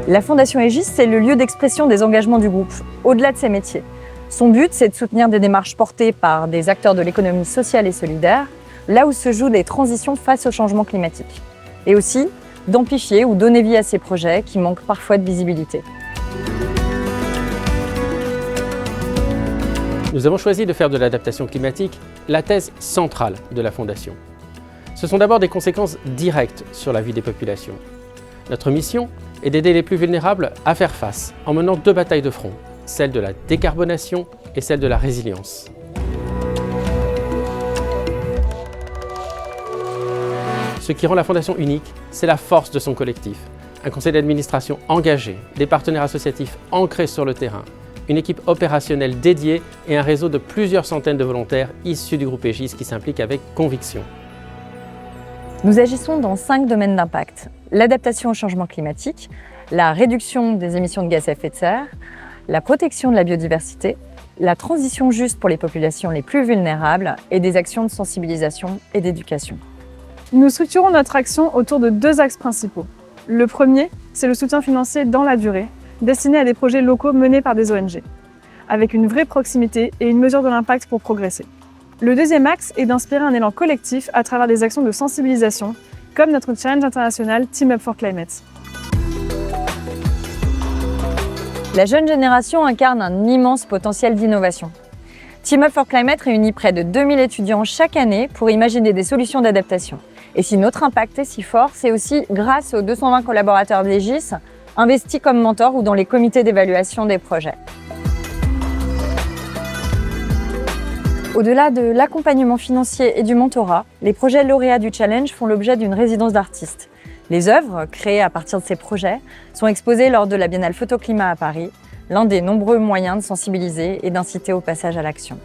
La Fondation Aegis, c'est le lieu d'expression des engagements du groupe, au-delà de ses métiers. Son but, c'est de soutenir des démarches portées par des acteurs de l'économie sociale et solidaire, là où se jouent des transitions face au changement climatique. Et aussi, d'amplifier ou donner vie à ces projets qui manquent parfois de visibilité. Nous avons choisi de faire de l'adaptation climatique la thèse centrale de la Fondation. Ce sont d'abord des conséquences directes sur la vie des populations. Notre mission est d'aider les plus vulnérables à faire face en menant 2 batailles de front, celle de la décarbonation et celle de la résilience. Ce qui rend la Fondation unique, c'est la force de son collectif. Un conseil d'administration engagé, des partenaires associatifs ancrés sur le terrain, une équipe opérationnelle dédiée et un réseau de plusieurs centaines de volontaires issus du groupe Aegis qui s'impliquent avec conviction. Nous agissons dans 5 domaines d'impact. L'adaptation au changement climatique, la réduction des émissions de gaz à effet de serre, la protection de la biodiversité, la transition juste pour les populations les plus vulnérables et des actions de sensibilisation et d'éducation. Nous structurons notre action autour de 2 axes principaux. Le premier, c'est le soutien financier dans la durée, destiné à des projets locaux menés par des ONG, avec une vraie proximité et une mesure de l'impact pour progresser. Le deuxième axe est d'inspirer un élan collectif à travers des actions de sensibilisation, comme notre challenge international Team Up for Climate. La jeune génération incarne un immense potentiel d'innovation. Team Up for Climate réunit près de 2000 étudiants chaque année pour imaginer des solutions d'adaptation. Et si notre impact est si fort, c'est aussi grâce aux 220 collaborateurs d'Aegis, investis comme mentors ou dans les comités d'évaluation des projets. Au-delà de l'accompagnement financier et du mentorat, les projets lauréats du challenge font l'objet d'une résidence d'artistes. Les œuvres, créées à partir de ces projets, sont exposées lors de la Biennale Photoclimat à Paris, l'un des nombreux moyens de sensibiliser et d'inciter au passage à l'action.